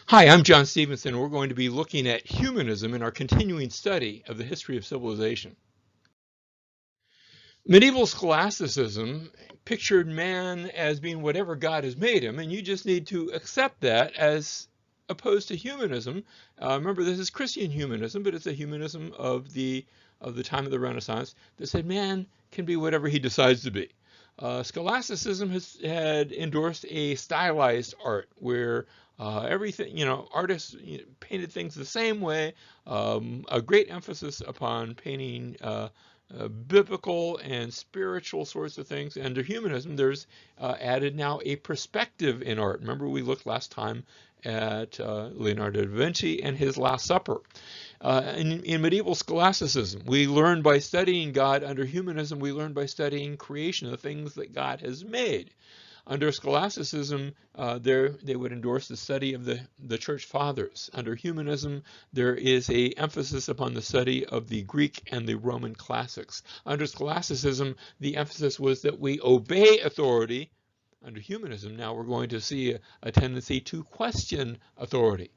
Hi, I'm John Stevenson. We're going to be looking at humanism in our continuing study of the history of civilization. Medieval scholasticism pictured man as being whatever God has made him, and you just need to accept that, as opposed to humanism. Remember, this is Christian humanism, but it's a humanism of the time of the Renaissance that said man can be whatever he decides to be. Scholasticism had endorsed a stylized art where everything, artists painted things the same way, a great emphasis upon painting biblical and spiritual sorts of things. And to humanism, there's added now a perspective in art. Remember, we looked last time at Leonardo da Vinci and his Last Supper. In medieval scholasticism, we learn by studying God. Under humanism, we learn by studying creation, the things that God has made. Under scholasticism, they would endorse the study of the church fathers. Under humanism, there is an emphasis upon the study of the Greek and the Roman classics. Under scholasticism, the emphasis was that we obey authority. Under humanism, now we're going to see a tendency to question authority.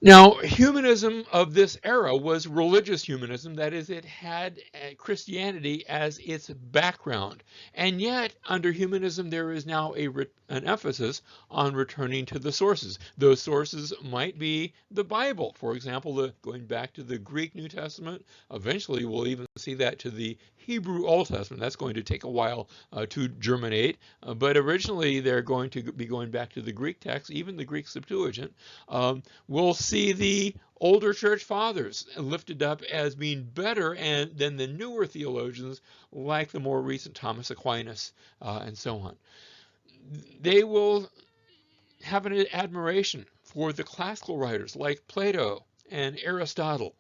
Now, humanism of this era was religious humanism. That is, it had Christianity as its background. And yet, under humanism, there is now an emphasis on returning to the sources. Those sources might be the Bible. For example, going back to the Greek New Testament. Eventually, we'll even see that to the Hebrew Old Testament. That's going to take a while to germinate. But originally, they're going to be going back to the Greek text, even the Greek Septuagint. We'll see the older church fathers lifted up as being better than the newer theologians like the more recent Thomas Aquinas and so on. They will have an admiration for the classical writers like Plato and Aristotle.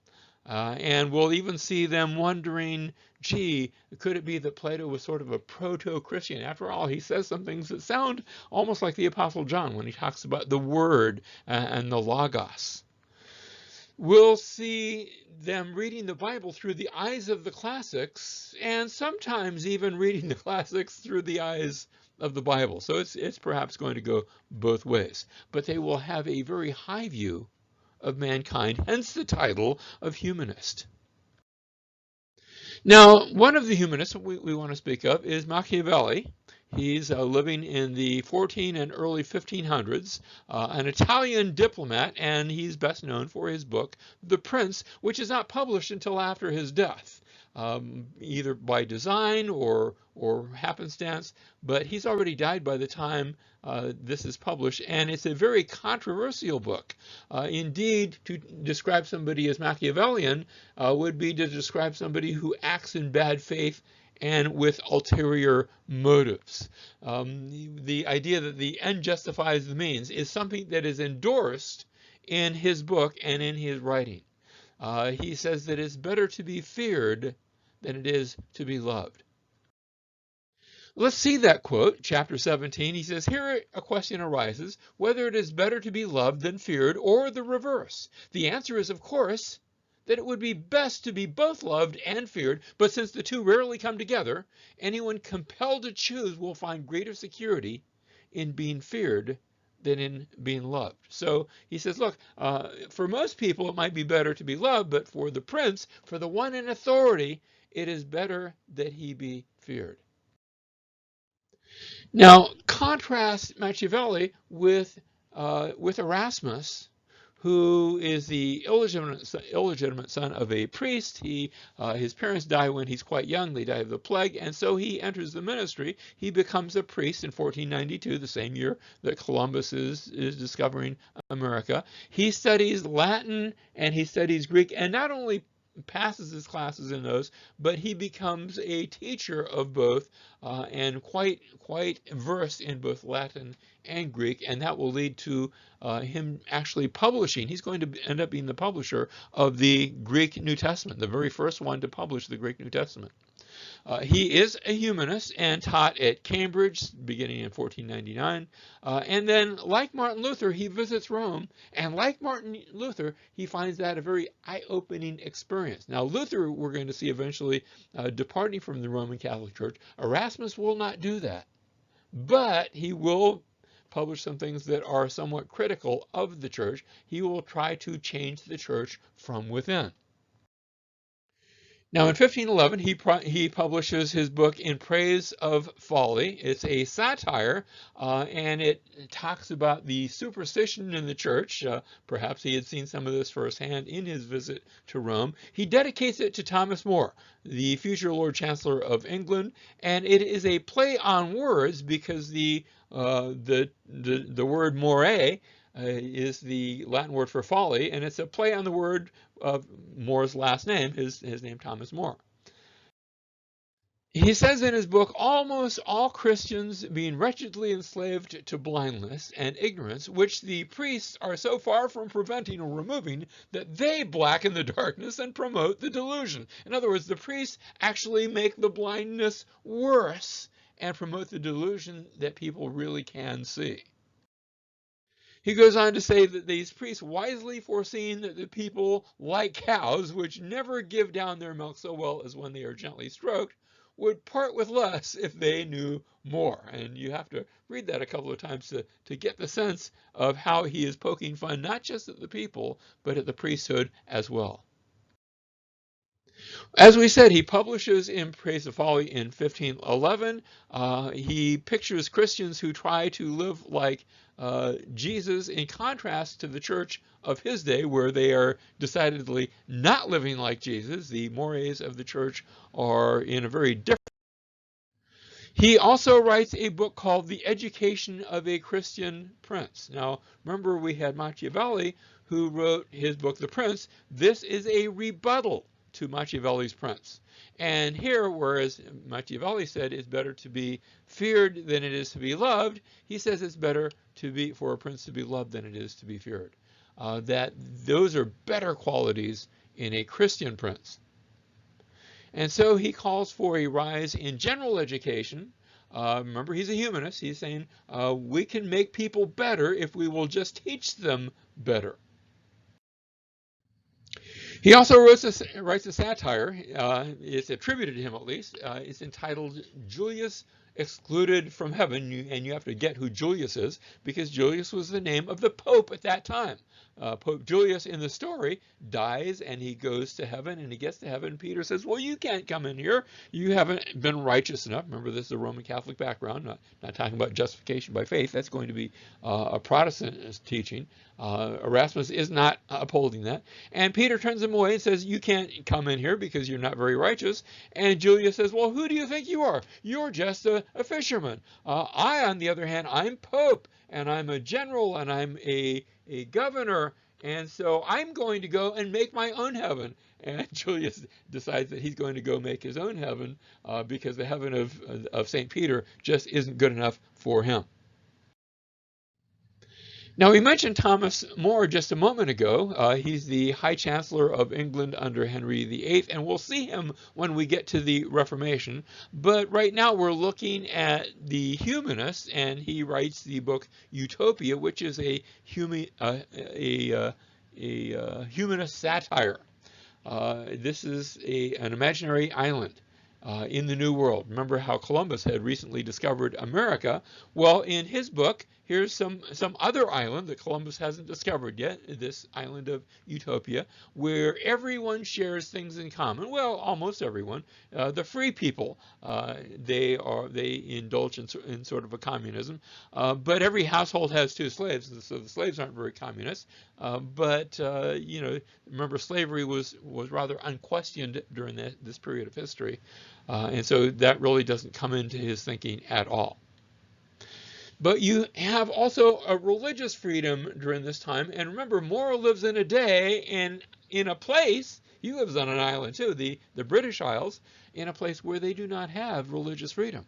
And we'll even see them wondering, gee, could it be that Plato was sort of a proto-Christian? After all, he says some things that sound almost like the Apostle John when he talks about the Word and the Logos. We'll see them reading the Bible through the eyes of the classics, and sometimes even reading the classics through the eyes of the Bible. So it's perhaps going to go both ways. But they will have a very high view of mankind, hence the title of humanist. Now, one of the humanists we want to speak of is Machiavelli. He's living in the 14 and early 1500s, an Italian diplomat, and he's best known for his book, The Prince, which is not published until after his death, either by design or happenstance, but he's already died by the time this is published, and it's a very controversial book. Indeed, to describe somebody as Machiavellian would be to describe somebody who acts in bad faith and with ulterior motives. The idea that the end justifies the means is something that is endorsed in his book and in his writing. He says that it's better to be feared than it is to be loved. Let's see that quote, chapter 17. He says, here a question arises, whether it is better to be loved than feared, or the reverse. The answer is, of course, that it would be best to be both loved and feared, but since the two rarely come together, anyone compelled to choose will find greater security in being feared than in being loved. So he says, look, for most people it might be better to be loved, but for the prince, for the one in authority, it is better that he be feared. Now, contrast Machiavelli with Erasmus, who is the illegitimate son of a priest. His parents die when he's quite young. They die of the plague, and so he enters the ministry. He becomes a priest in 1492, the same year that Columbus is discovering America. He studies Latin and he studies Greek, and not only passes his classes in those, but he becomes a teacher of both and quite versed in both Latin and Greek, and that will lead to him actually publishing. He's going to end up being the publisher of the Greek New Testament, the very first one to publish the Greek New Testament. He is a humanist and taught at Cambridge beginning in 1499. And then, like Martin Luther, he visits Rome. And like Martin Luther, he finds that a very eye-opening experience. Now, Luther, we're going to see eventually departing from the Roman Catholic Church. Erasmus will not do that. But he will publish some things that are somewhat critical of the church. He will try to change the church from within. Now, in 1511, he publishes his book In Praise of Folly. It's a satire, and it talks about the superstition in the church. Perhaps he had seen some of this firsthand in his visit to Rome. He dedicates it to Thomas More, the future Lord Chancellor of England, and it is a play on words because the word more is the Latin word for folly, and it's a play on the word of More's last name, his name Thomas More. He says in his book, almost all Christians being wretchedly enslaved to blindness and ignorance, which the priests are so far from preventing or removing that they blacken the darkness and promote the delusion. In other words, the priests actually make the blindness worse and promote the delusion that people really can see. He goes on to say that these priests, wisely foreseeing that the people, like cows, which never give down their milk so well as when they are gently stroked, would part with less if they knew more. And you have to read that a couple of times to get the sense of how he is poking fun, not just at the people, but at the priesthood as well. As we said, he publishes In Praise of Folly in 1511. He pictures Christians who try to live like Jesus in contrast to the church of his day, where they are decidedly not living like Jesus. The mores of the church are in a very different. He also writes a book called The Education of a Christian Prince. Now, remember we had Machiavelli who wrote his book, The Prince. This is a rebuttal to Machiavelli's Prince. And here, whereas Machiavelli said it's better to be feared than it is to be loved, he says it's better for a prince to be loved than it is to be feared. That those are better qualities in a Christian prince. And so he calls for a rise in general education. Remember, he's a humanist. He's saying we can make people better if we will just teach them better. He also writes a satire. It's attributed to him, at least. It's entitled Julius Excluded from Heaven, and you have to get who Julius is, because Julius was the name of the Pope at that time. Pope Julius in the story dies and he goes to heaven, and he gets to heaven. Peter says, well, you can't come in here. You haven't been righteous enough. Remember, this is a Roman Catholic background, not talking about justification by faith. That's going to be a Protestant teaching. Erasmus is not upholding that. And Peter turns him away and says, you can't come in here because you're not very righteous. And Julius says, well, who do you think you are? You're just a fisherman. I, on the other hand, I'm Pope, and I'm a general, and I'm a governor, and so I'm going to go and make my own heaven. And Julius decides that he's going to go make his own heaven because the heaven of St. Peter just isn't good enough for him. Now, we mentioned Thomas More just a moment ago. He's the High Chancellor of England under Henry VIII, and we'll see him when we get to the Reformation. But right now we're looking at the humanists, and he writes the book Utopia, which is a humanist satire. This is an imaginary island in the New World. Remember how Columbus had recently discovered America? Well, in his book, here's some other island that Columbus hasn't discovered yet, this island of Utopia, where everyone shares things in common. Well, almost everyone. The free people, they indulge in sort of a communism, but every household has 2 slaves, so the slaves aren't very communist. But remember, slavery was rather unquestioned during this period of history, and so that really doesn't come into his thinking at all. But you have also a religious freedom during this time. And remember, More lives in a day and in a place, he lives on an island too, the British Isles, in a place where they do not have religious freedom.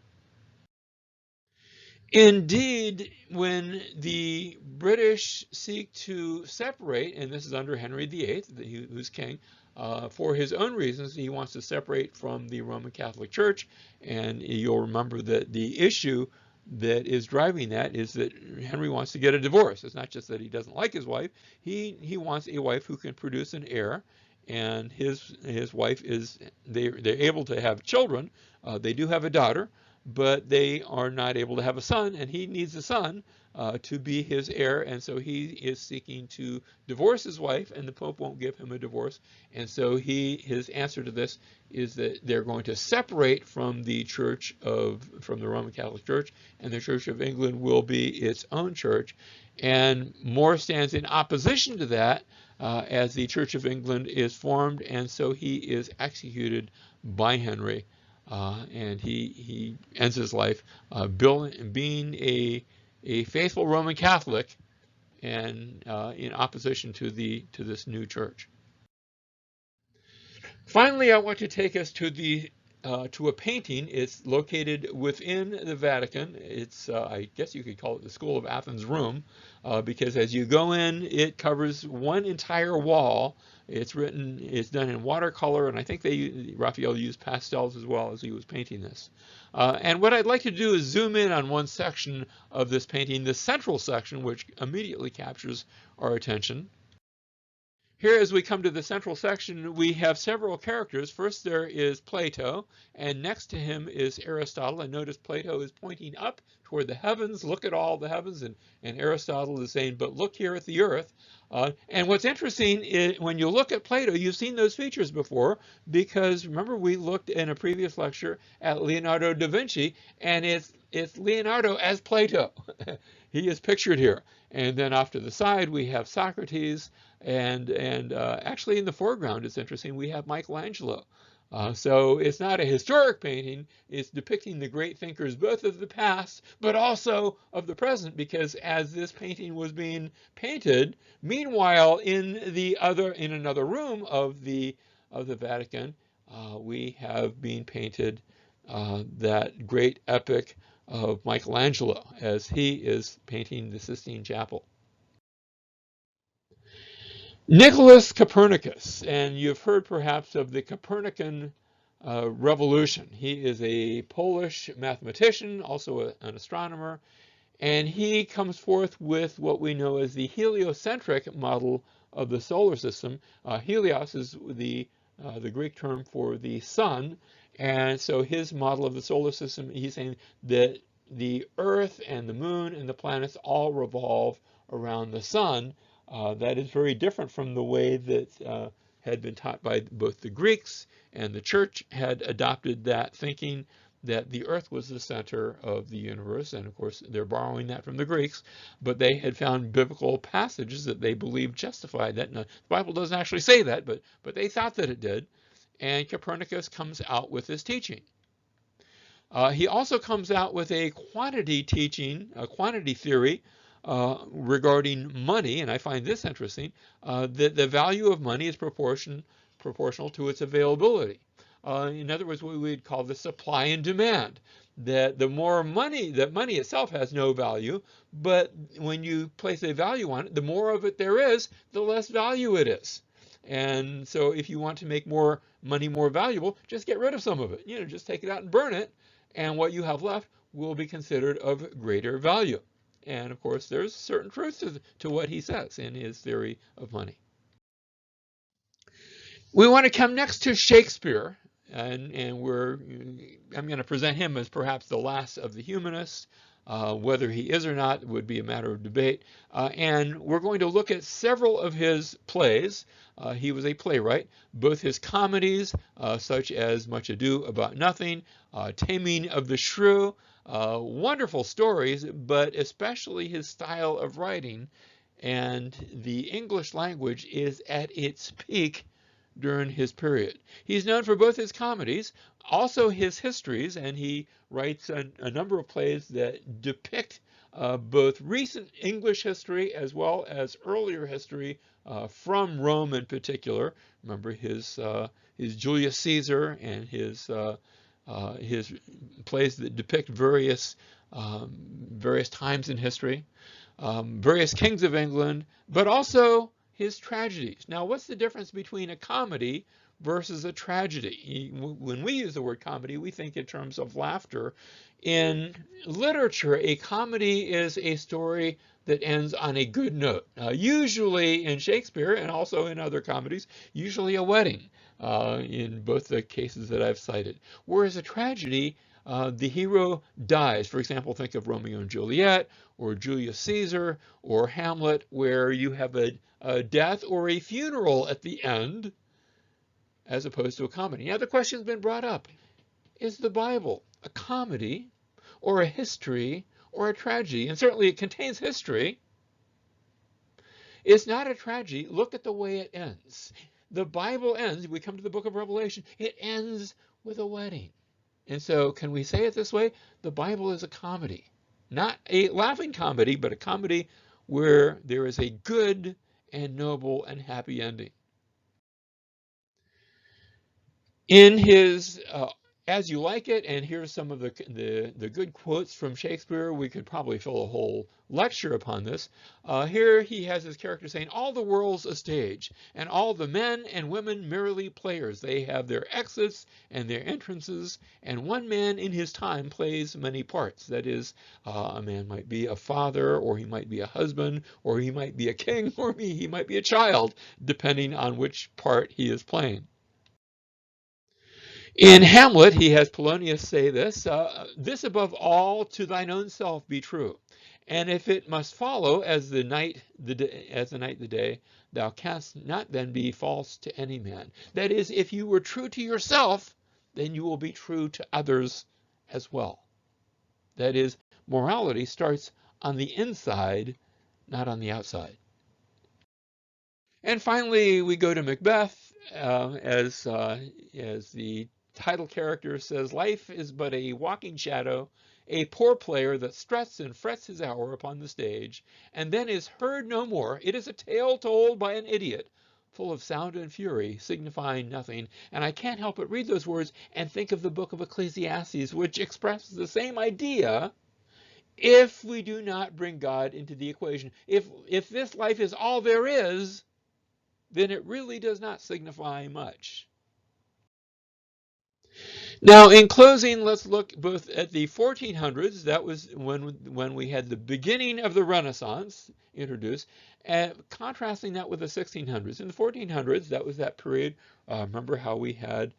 Indeed, when the British seek to separate, and this is under Henry VIII, who's king, for his own reasons, he wants to separate from the Roman Catholic Church. And you'll remember that the issue that is driving that is that Henry wants to get a divorce. It's not just that he doesn't like his wife. He wants a wife who can produce an heir, and his wife they're able to have children. They do have a daughter, but they are not able to have a son, and he needs a son to be his heir, and so he is seeking to divorce his wife, and the Pope won't give him a divorce. And so his answer to this is that they're going to separate from the from the Roman Catholic Church, and the Church of England will be its own church. And More stands in opposition to that as the Church of England is formed, and so he is executed by Henry, and he ends his life being a faithful Roman Catholic, and in opposition to this new church. Finally, I want to take us to a painting. It's located within the Vatican. It's I guess you could call it the School of Athens room, because as you go in, it covers one entire wall. It's done in watercolor, and I think Raphael used pastels as well as he was painting this. And what I'd like to do is zoom in on one section of this painting, the central section, which immediately captures our attention. Here, as we come to the central section, we have several characters. First, there is Plato, and next to him is Aristotle. And notice Plato is pointing up toward the heavens. Look at all the heavens, and Aristotle is saying, but look here at the earth. And what's interesting is when you look at Plato, you've seen those features before, because remember we looked in a previous lecture at Leonardo da Vinci, and it's Leonardo as Plato. He is pictured here. And then off to the side, we have Socrates, and actually in the foreground, it's interesting, we have Michelangelo. So it's not a historic painting, it's depicting the great thinkers both of the past, but also of the present, because as this painting was being painted, meanwhile in another room of the Vatican, we have being painted that great epic of Michelangelo as he is painting the Sistine Chapel. Nicolaus Copernicus, and you've heard perhaps of the Copernican revolution. He is a Polish mathematician, also an astronomer, and he comes forth with what we know as the heliocentric model of the solar system. Helios is the Greek term for the sun, and so his model of the solar system, he's saying that the Earth and the Moon and the planets all revolve around the sun. That is very different from the way that had been taught by both the Greeks, and the church had adopted that thinking that the earth was the center of the universe. And of course, they're borrowing that from the Greeks, but they had found biblical passages that they believed justified that. Now, the Bible doesn't actually say that, but they thought that it did. And Copernicus comes out with this teaching. He also comes out with a quantity teaching, a quantity theory, regarding money, and I find this interesting, that the value of money is proportional to its availability. In other words, what we would call the supply and demand, that the more money, that money itself has no value, but when you place a value on it, the more of it there is, the less value it is. And so if you want to make more money more valuable, just get rid of some of it. Just take it out and burn it, and what you have left will be considered of greater value. And of course, there's certain truth to what he says in his theory of money. We want to come next to Shakespeare, and I'm going to present him as perhaps the last of the humanists. Whether he is or not would be a matter of debate. And we're going to look at several of his plays. He was a playwright. Both his comedies, such as Much Ado About Nothing, Taming of the Shrew, wonderful stories, but especially his style of writing. And the English language is at its peak during his period. He's known for both his comedies, also his histories, and he writes a number of plays that depict both recent English history as well as earlier history from Rome in particular. Remember his Julius Caesar and his plays that depict various times in history, various kings of England, but also his tragedies. Now, what's the difference between a comedy versus a tragedy? When we use the word comedy, we think in terms of laughter. In literature, a comedy is a story that ends on a good note. Usually in Shakespeare and also in other comedies, usually a wedding in both the cases that I've cited. Whereas a tragedy the hero dies. For example, think of Romeo and Juliet, or Julius Caesar, or Hamlet, where you have a death or a funeral at the end, as opposed to a comedy. Now, the question's been brought up. Is the Bible a comedy, or a history, or a tragedy? And certainly it contains history. It's not a tragedy. Look at the way it ends. The Bible ends, we come to the book of Revelation, it ends with a wedding. And so can we say it this way? The Bible is a comedy. Not a laughing comedy, but a comedy where there is a good and noble and happy ending. In his As You Like It, and here's some of the good quotes from Shakespeare. We could probably fill a whole lecture upon this. Here he has his character saying, all the world's a stage, and all the men and women merely players. They have their exits and their entrances, and one man in his time plays many parts. That is, a man might be a father, or he might be a husband, or he might be a king, or he might be a child, depending on which part he is playing. In Hamlet, he has Polonius say this, this above all to thine own self be true. And if it must follow as the night the day, thou canst not then be false to any man. That is, if you were true to yourself, then you will be true to others as well. That is, morality starts on the inside, not on the outside. And finally, we go to Macbeth, as the title character says, life is but a walking shadow, a poor player that struts and frets his hour upon the stage, and then is heard no more. It is a tale told by an idiot, full of sound and fury, signifying nothing. And I can't help but read those words and think of the book of Ecclesiastes, which expresses the same idea. If we do not bring God into the equation, if this life is all there is, then it really does not signify much. Now, in closing, let's look both at the 1400s, that was when we had the beginning of the Renaissance introduced, and contrasting that with the 1600s. In the 1400s, that was that period, remember how we had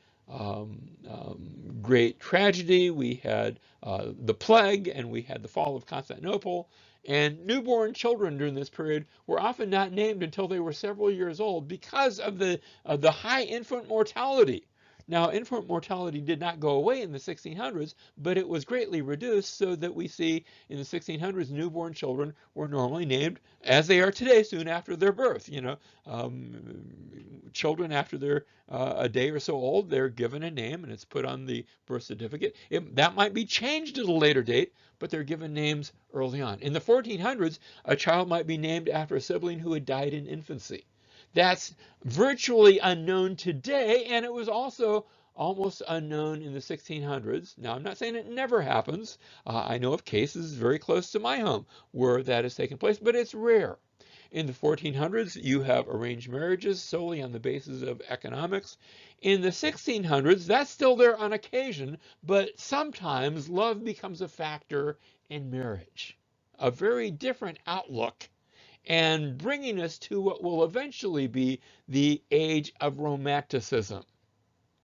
great tragedy, we had the plague, and we had the fall of Constantinople. And newborn children during this period were often not named until they were several years old because of the high infant mortality. Now, infant mortality did not go away in the 1600s, but it was greatly reduced, so that we see in the 1600s newborn children were normally named as they are today, soon after their birth. Children after they're a day or so old, they're given a name and it's put on the birth certificate. That might be changed at a later date, but they're given names early on. In the 1400s, a child might be named after a sibling who had died in infancy. That's virtually unknown today, and it was also almost unknown in the 1600s. Now, I'm not saying it never happens. I know of cases very close to my home where that has taken place, but it's rare. In the 1400s, you have arranged marriages solely on the basis of economics. In the 1600s, that's still there on occasion, but sometimes love becomes a factor in marriage. A very different outlook, and bringing us to what will eventually be the age of Romanticism.